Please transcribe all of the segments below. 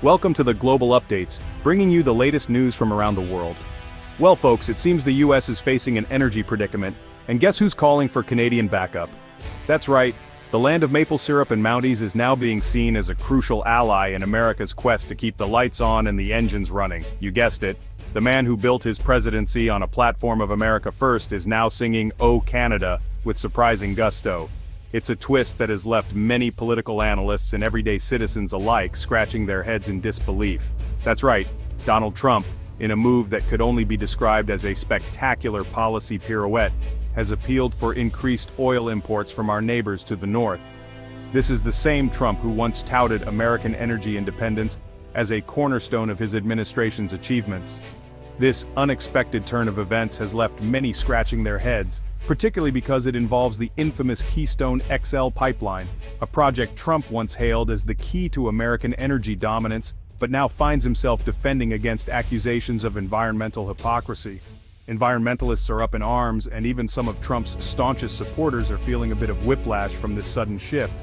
Welcome to the Global Updates, bringing you the latest news from around the world. Well folks, it seems the US is facing an energy predicament, and guess who's calling for Canadian backup? That's right, the land of maple syrup and Mounties is now being seen as a crucial ally in America's quest to keep the lights on and the engines running. You guessed it, the man who built his presidency on a platform of America First is now singing "Oh Canada" with surprising gusto. It's a twist that has left many political analysts and everyday citizens alike scratching their heads in disbelief. That's right, Donald Trump, in a move that could only be described as a spectacular policy pirouette, has appealed for increased oil imports from our neighbors to the north. This is the same Trump who once touted American energy independence as a cornerstone of his administration's achievements. This unexpected turn of events has left many scratching their heads, particularly because it involves the infamous Keystone XL pipeline, a project Trump once hailed as the key to American energy dominance, but now finds himself defending against accusations of environmental hypocrisy. Environmentalists are up in arms, and even some of Trump's staunchest supporters are feeling a bit of whiplash from this sudden shift.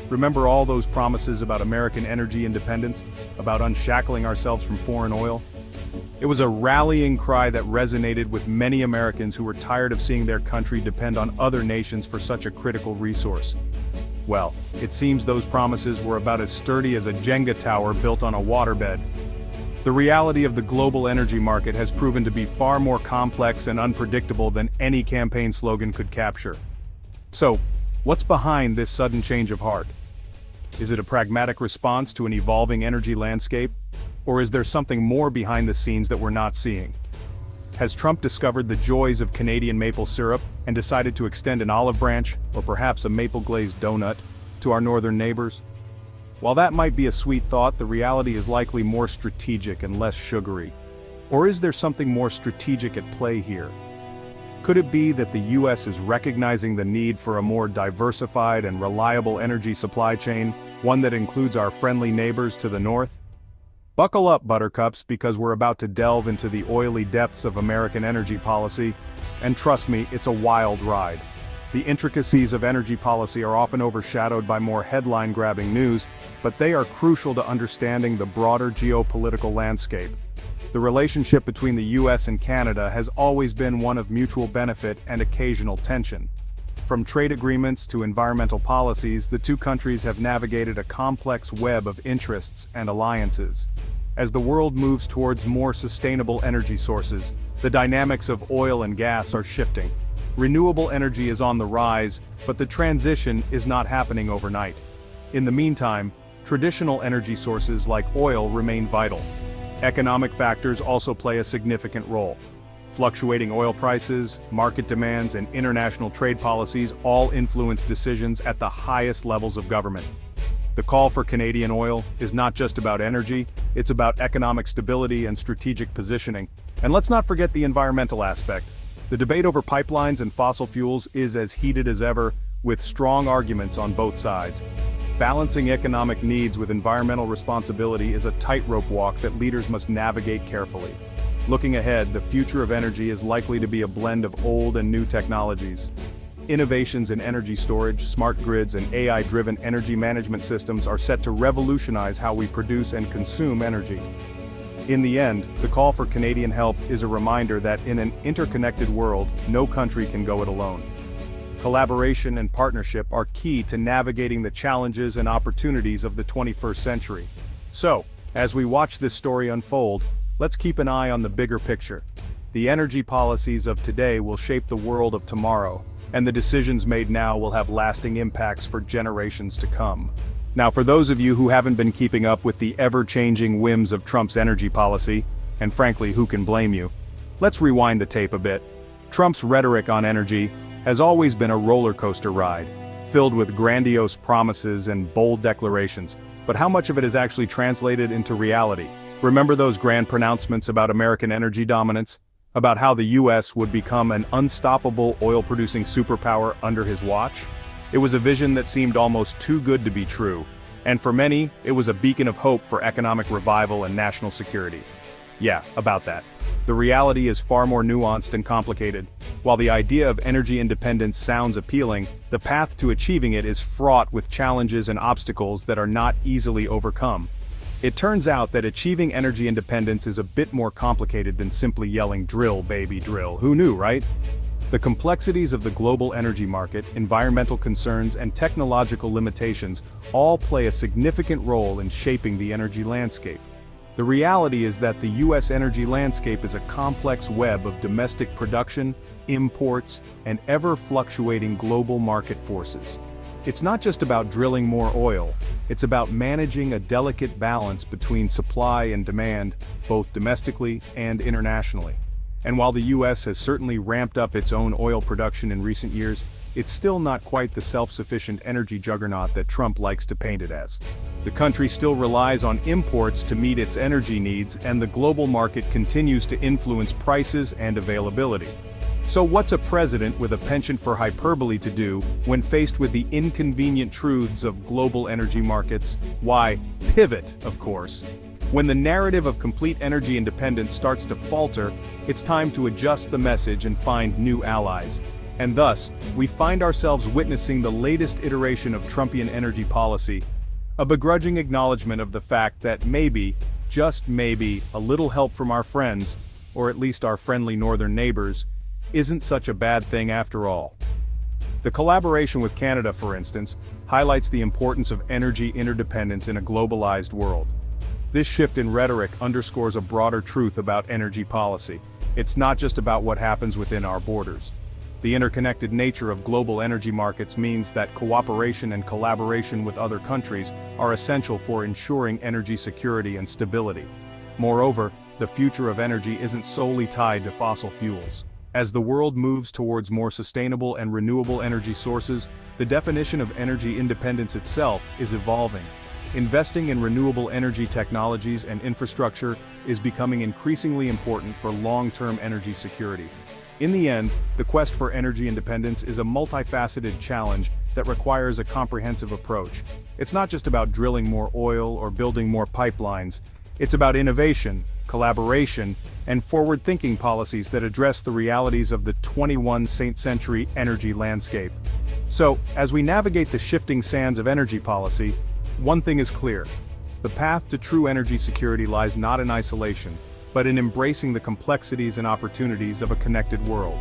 Remember all those promises about American energy independence, about unshackling ourselves from foreign oil? It was a rallying cry that resonated with many Americans who were tired of seeing their country depend on other nations for such a critical resource. Well, it seems those promises were about as sturdy as a Jenga tower built on a waterbed. The reality of the global energy market has proven to be far more complex and unpredictable than any campaign slogan could capture. So, what's behind this sudden change of heart? Is it a pragmatic response to an evolving energy landscape? Or is there something more behind the scenes that we're not seeing? Has Trump discovered the joys of Canadian maple syrup and decided to extend an olive branch, or perhaps a maple-glazed donut, to our northern neighbors? While that might be a sweet thought, the reality is likely more strategic and less sugary. Or is there something more strategic at play here? Could it be that the US is recognizing the need for a more diversified and reliable energy supply chain, one that includes our friendly neighbors to the north? Buckle up, buttercups, because we're about to delve into the oily depths of American energy policy, and trust me, it's a wild ride. The intricacies of energy policy are often overshadowed by more headline-grabbing news, but they are crucial to understanding the broader geopolitical landscape. The relationship between the US and Canada has always been one of mutual benefit and occasional tension. From trade agreements to environmental policies, the two countries have navigated a complex web of interests and alliances. As the world moves towards more sustainable energy sources, the dynamics of oil and gas are shifting. Renewable energy is on the rise, but the transition is not happening overnight. In the meantime, traditional energy sources like oil remain vital. Economic factors also play a significant role. Fluctuating oil prices, market demands, and international trade policies all influence decisions at the highest levels of government. The call for Canadian oil is not just about energy, it's about economic stability and strategic positioning. And let's not forget the environmental aspect. The debate over pipelines and fossil fuels is as heated as ever, with strong arguments on both sides. Balancing economic needs with environmental responsibility is a tightrope walk that leaders must navigate carefully. Looking ahead, the future of energy is likely to be a blend of old and new technologies. Innovations in energy storage, smart grids, and AI-driven energy management systems are set to revolutionize how we produce and consume energy. In the end, the call for Canadian help is a reminder that in an interconnected world, no country can go it alone. Collaboration and partnership are key to navigating the challenges and opportunities of the 21st century. So, as we watch this story unfold, let's keep an eye on the bigger picture. The energy policies of today will shape the world of tomorrow, and the decisions made now will have lasting impacts for generations to come. Now, for those of you who haven't been keeping up with the ever-changing whims of Trump's energy policy, and frankly, who can blame you? Let's rewind the tape a bit. Trump's rhetoric on energy has always been a roller coaster ride, filled with grandiose promises and bold declarations, but how much of it is actually translated into reality? Remember those grand pronouncements about American energy dominance? About how the US would become an unstoppable oil-producing superpower under his watch? It was a vision that seemed almost too good to be true, and for many, it was a beacon of hope for economic revival and national security. Yeah, about that. The reality is far more nuanced and complicated. While the idea of energy independence sounds appealing, the path to achieving it is fraught with challenges and obstacles that are not easily overcome. It turns out that achieving energy independence is a bit more complicated than simply yelling "drill, baby, drill." Who knew, right? The complexities of the global energy market, environmental concerns, and technological limitations all play a significant role in shaping the energy landscape. The reality is that the U.S. energy landscape is a complex web of domestic production, imports, and ever-fluctuating global market forces. It's not just about drilling more oil, it's about managing a delicate balance between supply and demand, both domestically and internationally. And while the U.S. has certainly ramped up its own oil production in recent years, it's still not quite the self-sufficient energy juggernaut that Trump likes to paint it as. The country still relies on imports to meet its energy needs, and the global market continues to influence prices and availability. So what's a president with a penchant for hyperbole to do when faced with the inconvenient truths of global energy markets? Why, pivot, of course. When the narrative of complete energy independence starts to falter, it's time to adjust the message and find new allies. And thus, we find ourselves witnessing the latest iteration of Trumpian energy policy, a begrudging acknowledgement of the fact that maybe, just maybe, a little help from our friends, or at least our friendly northern neighbors, isn't such a bad thing after all. The collaboration with Canada, for instance, highlights the importance of energy interdependence in a globalized world. This shift in rhetoric underscores a broader truth about energy policy. It's not just about what happens within our borders. The interconnected nature of global energy markets means that cooperation and collaboration with other countries are essential for ensuring energy security and stability. Moreover, the future of energy isn't solely tied to fossil fuels. As the world moves towards more sustainable and renewable energy sources, the definition of energy independence itself is evolving. Investing in renewable energy technologies and infrastructure is becoming increasingly important for long-term energy security. In the end, the quest for energy independence is a multifaceted challenge that requires a comprehensive approach. It's not just about drilling more oil or building more pipelines. It's about innovation, collaboration, and forward-thinking policies that address the realities of the 21st century energy landscape. So, as we navigate the shifting sands of energy policy, one thing is clear. The path to true energy security lies not in isolation, but in embracing the complexities and opportunities of a connected world.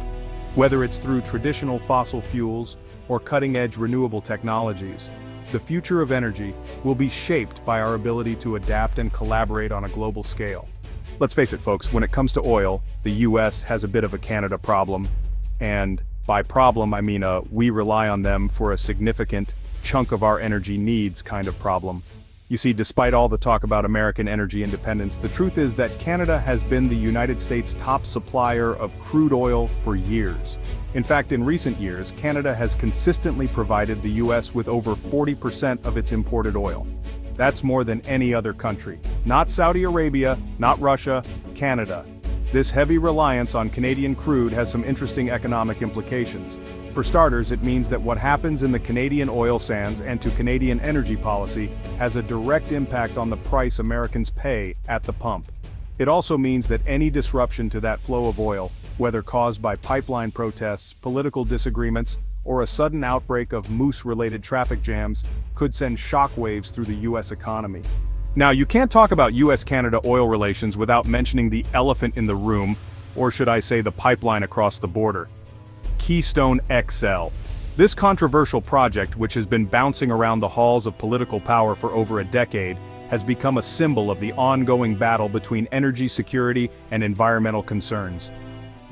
Whether it's through traditional fossil fuels or cutting-edge renewable technologies, the future of energy will be shaped by our ability to adapt and collaborate on a global scale. Let's face it, folks, when it comes to oil, the US has a bit of a Canada problem, and by problem I mean we rely on them for a significant chunk of our energy needs kind of problem. You see, despite all the talk about American energy independence, the truth is that Canada has been the United States' top supplier of crude oil for years. In fact, in recent years, Canada has consistently provided the US with over 40% of its imported oil. That's more than any other country. Not Saudi Arabia, not Russia, Canada. This heavy reliance on Canadian crude has some interesting economic implications. For starters, it means that what happens in the Canadian oil sands and to Canadian energy policy has a direct impact on the price Americans pay at the pump. It also means that any disruption to that flow of oil, whether caused by pipeline protests, political disagreements, or a sudden outbreak of moose-related traffic jams, could send shockwaves through the U.S. economy. Now, you can't talk about U.S.-Canada oil relations without mentioning the elephant in the room, or should I say the pipeline across the border. Keystone XL. This controversial project, which has been bouncing around the halls of political power for over a decade, has become a symbol of the ongoing battle between energy security and environmental concerns.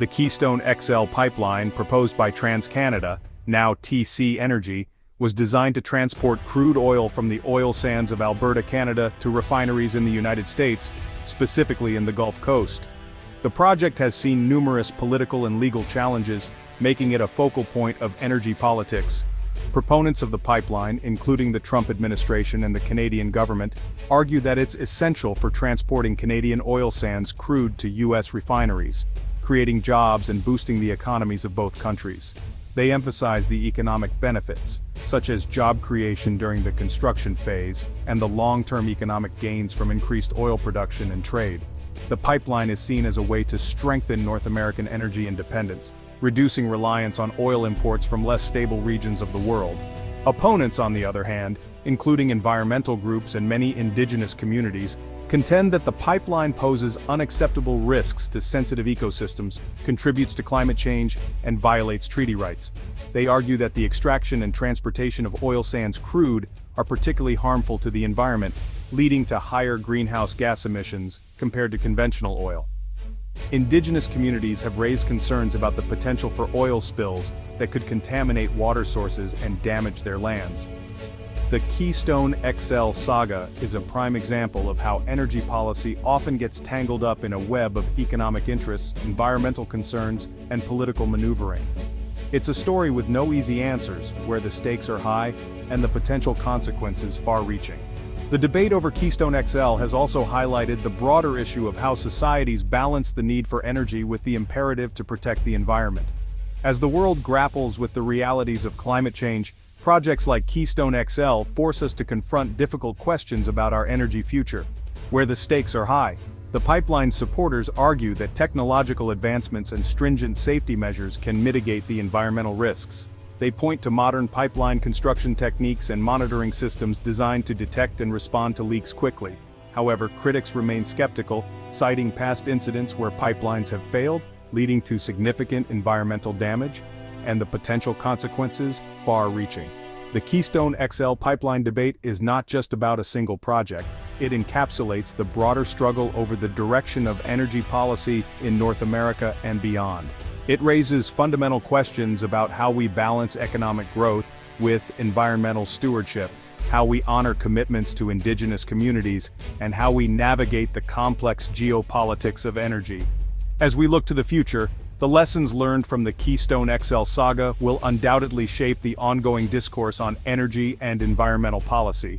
The Keystone XL pipeline, proposed by TransCanada, now TC Energy, was designed to transport crude oil from the oil sands of Alberta, Canada, to refineries in the United States, specifically in the Gulf Coast. The project has seen numerous political and legal challenges, making it a focal point of energy politics. Proponents of the pipeline, including the Trump administration and the Canadian government, argue that it's essential for transporting Canadian oil sands crude to U.S. refineries, creating jobs and boosting the economies of both countries. They emphasize the economic benefits, such as job creation during the construction phase and the long-term economic gains from increased oil production and trade. The pipeline is seen as a way to strengthen North American energy independence, reducing reliance on oil imports from less stable regions of the world. Opponents, on the other hand, including environmental groups and many indigenous communities, contend that the pipeline poses unacceptable risks to sensitive ecosystems, contributes to climate change, and violates treaty rights. They argue that the extraction and transportation of oil sands crude are particularly harmful to the environment, leading to higher greenhouse gas emissions compared to conventional oil. Indigenous communities have raised concerns about the potential for oil spills that could contaminate water sources and damage their lands. The Keystone XL saga is a prime example of how energy policy often gets tangled up in a web of economic interests, environmental concerns, and political maneuvering. It's a story with no easy answers, where the stakes are high and the potential consequences far-reaching. The debate over Keystone XL has also highlighted the broader issue of how societies balance the need for energy with the imperative to protect the environment. As the world grapples with the realities of climate change, projects like Keystone XL force us to confront difficult questions about our energy future. Where the stakes are high, the pipeline's supporters argue that technological advancements and stringent safety measures can mitigate the environmental risks. They point to modern pipeline construction techniques and monitoring systems designed to detect and respond to leaks quickly. However, critics remain skeptical, citing past incidents where pipelines have failed, leading to significant environmental damage, and the potential consequences far-reaching. The Keystone XL pipeline debate is not just about a single project. It encapsulates the broader struggle over the direction of energy policy in North America and beyond. It raises fundamental questions about how we balance economic growth with environmental stewardship, how we honor commitments to indigenous communities, and how we navigate the complex geopolitics of energy. As we look to the future, the lessons learned from the Keystone XL saga will undoubtedly shape the ongoing discourse on energy and environmental policy.